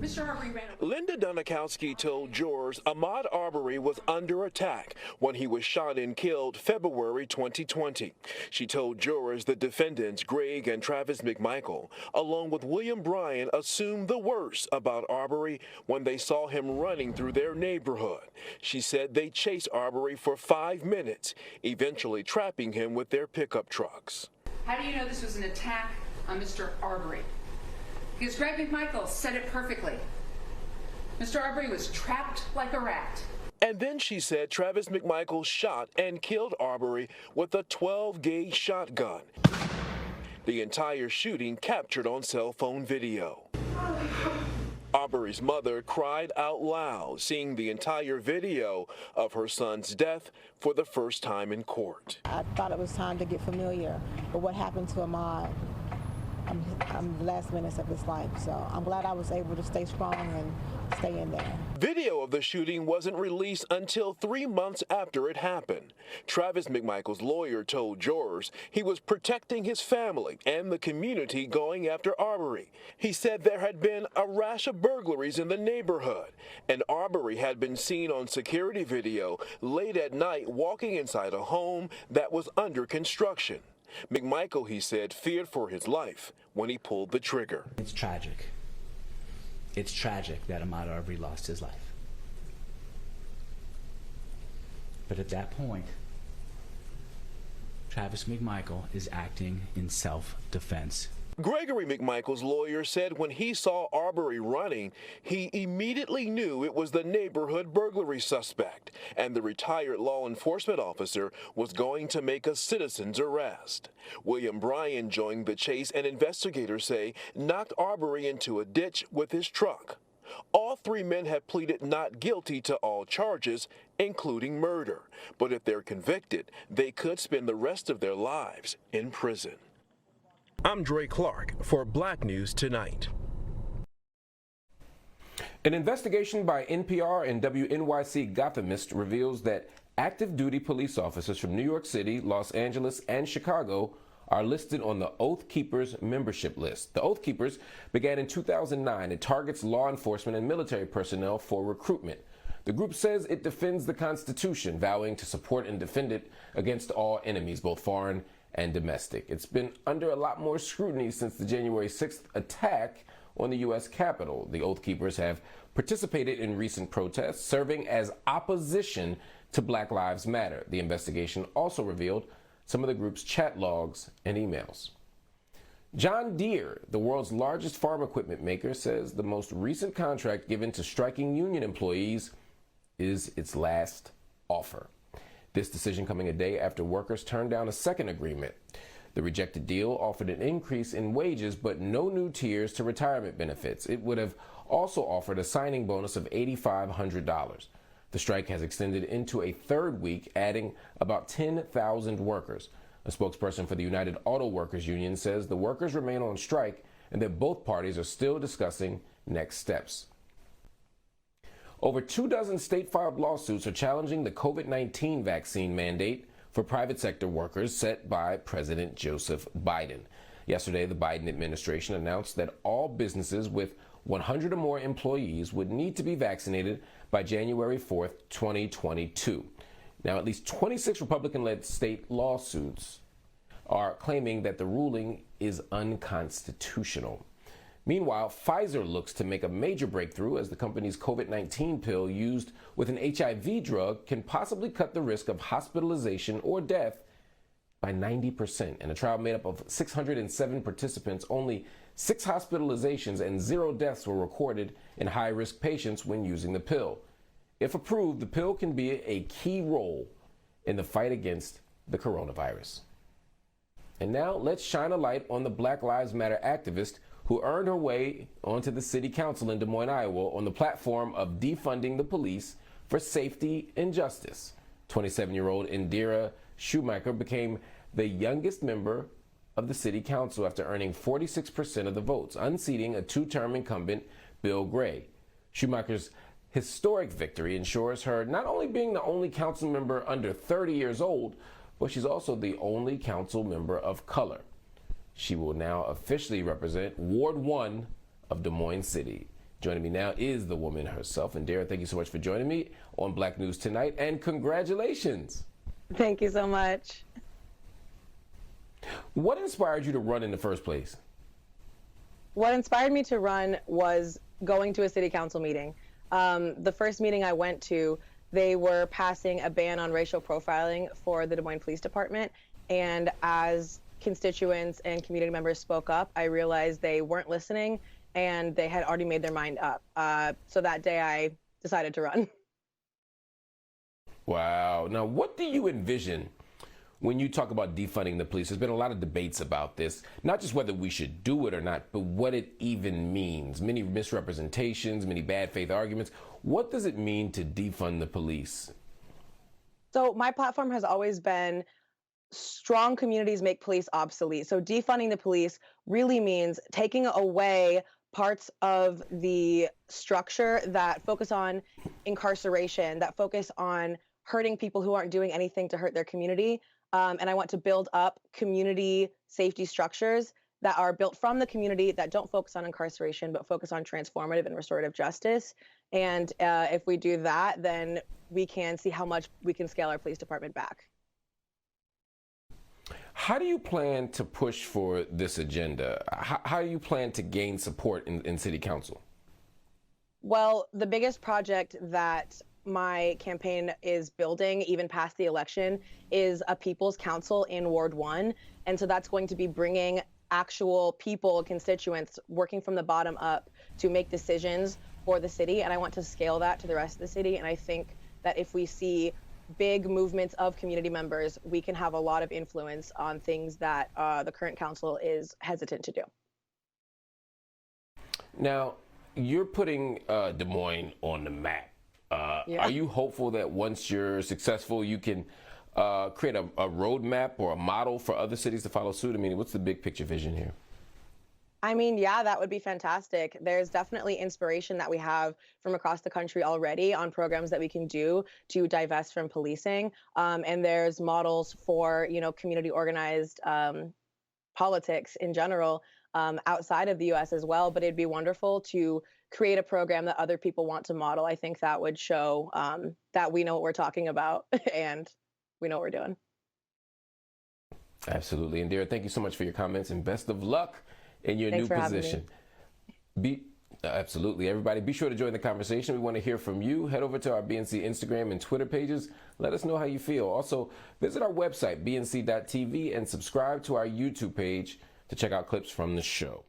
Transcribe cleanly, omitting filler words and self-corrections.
Mr. Arbery ran over. Linda Dunikowski told jurors Ahmaud Arbery was under attack when he was shot and killed February 2020. She told jurors the defendants, Greg and Travis McMichael, along with William Bryan, assumed the worst about Arbery when they saw him running through their neighborhood. She said they chased Arbery for 5 minutes, eventually trapping him with their pickup trucks. How do you know this was an attack on Mr. Arbery? Because Greg McMichael said it perfectly. Mr. Arbery was trapped like a rat. And then she said Travis McMichael shot and killed Arbery with a 12-gauge shotgun. The entire shooting captured on cell phone video. Arbery's mother cried out loud, seeing the entire video of her son's death for the first time in court. I thought it was time to get familiar with what happened to Ahmaud. I'm the last minutes of his life, so I'm glad I was able to stay strong and stay in there. Video of the shooting wasn't released until 3 months after it happened. Travis McMichael's lawyer told jurors he was protecting his family and the community going after Arbery. He said there had been a rash of burglaries in the neighborhood, and Arbery had been seen on security video late at night walking inside a home that was under construction. McMichael, he said, feared for his life when he pulled the trigger. It's tragic. It's tragic that Ahmaud Arbery lost his life. But at that point, Travis McMichael is acting in self-defense. Gregory McMichael's lawyer said when he saw Arbery running, he immediately knew it was the neighborhood burglary suspect, and the retired law enforcement officer was going to make a citizen's arrest. William Bryan joined the chase, and investigators say knocked Arbery into a ditch with his truck. All 3 men have pleaded not guilty to all charges, including murder. But if they're convicted, they could spend the rest of their lives in prison. I'm Dre Clark for Black News Tonight. An investigation by NPR and WNYC Gothamist reveals that active duty police officers from New York City, Los Angeles, and Chicago are listed on the Oath Keepers membership list. The Oath Keepers began in 2009 and targets law enforcement and military personnel for recruitment. The group says it defends the Constitution, vowing to support and defend it against all enemies, both foreign and domestic. It's been under a lot more scrutiny since the January 6th attack on the U.S. Capitol. The Oath Keepers have participated in recent protests, serving as opposition to Black Lives Matter. The investigation also revealed some of the group's chat logs and emails. John Deere, the world's largest farm equipment maker, says the most recent contract given to striking union employees is its last offer. This decision coming a day after workers turned down a second agreement. The rejected deal offered an increase in wages, but no new tiers to retirement benefits. It would have also offered a signing bonus of $8,500. The strike has extended into a third week, adding about 10,000 workers. A spokesperson for the United Auto Workers Union says the workers remain on strike and that both parties are still discussing next steps. Over 24 state-filed lawsuits are challenging the COVID-19 vaccine mandate for private sector workers set by President Joseph Biden. Yesterday, the Biden administration announced that all businesses with 100 or more employees would need to be vaccinated by January 4th, 2022. Now, at least 26 Republican-led state lawsuits are claiming that the ruling is unconstitutional. Meanwhile, Pfizer looks to make a major breakthrough as the company's COVID-19 pill used with an HIV drug can possibly cut the risk of hospitalization or death by 90%. In a trial made up of 607 participants, only 6 hospitalizations and 0 deaths were recorded in high-risk patients when using the pill. If approved, the pill can be a key role in the fight against the coronavirus. And now let's shine a light on the Black Lives Matter activist who earned her way onto the city council in Des Moines, Iowa, on the platform of defunding the police for safety and justice. 27-year-old Indira Sheumaker became the youngest member of the city council after earning 46% of the votes, unseating a 2-term incumbent, Bill Gray. Sheumaker's historic victory ensures her not only being the only council member under 30 years old, but she's also the only council member of color. She will now officially represent Ward 1 of Des Moines City. Joining me now is the woman herself. Indira, thank you so much for joining me on Black News Tonight, and congratulations. Thank you so much. What inspired you to run in the first place? What inspired me to run was going to a city council meeting. The first meeting I went to, they were passing a ban on racial profiling for the Des Moines Police Department. And as constituents and community members spoke up, I realized they weren't listening and they had already made their mind up. So that day I decided to run. Wow. Now, what do you envision when you talk about defunding the police? There's been a lot of debates about this, not just whether we should do it or not, but what it even means. Many misrepresentations, many bad faith arguments. What does it mean to defund the police? So my platform has always been strong communities make police obsolete. So defunding the police really means taking away parts of the structure that focus on incarceration, that focus on hurting people who aren't doing anything to hurt their community. And I want to build up community safety structures that are built from the community that don't focus on incarceration, but focus on transformative and restorative justice. And if we do that, then we can see how much we can scale our police department back. How do you plan to push for this agenda? How do you plan to gain support in City Council? Well, the biggest project that my campaign is building, even past the election, is a People's Council in Ward 1. And so that's going to be bringing actual people, constituents, working from the bottom up to make decisions for the city. And I want to scale that to the rest of the city. And I think that if we see big movements of community members, we can have a lot of influence on things that the current council is hesitant to do. Now, you're putting Des Moines on the map. Are you hopeful that once you're successful, you can create a roadmap or a model for other cities to follow suit? I mean, what's the big picture vision here? I mean, yeah, that would be fantastic. There's definitely inspiration that we have from across the country already on programs that we can do to divest from policing. And there's models for, community organized politics in general outside of the U.S. as well. But it'd be wonderful to create a program that other people want to model. I think that would show that we know what we're talking about and we know what we're doing. Absolutely. Indira, thank you so much for your comments and best of luck in your new position. Absolutely. Everybody, be sure to join the conversation. We want to hear from you. Head over to our BNC Instagram and Twitter pages. Let us know how you feel. Also, visit our website, bnc.tv, and subscribe to our YouTube page to check out clips from the show.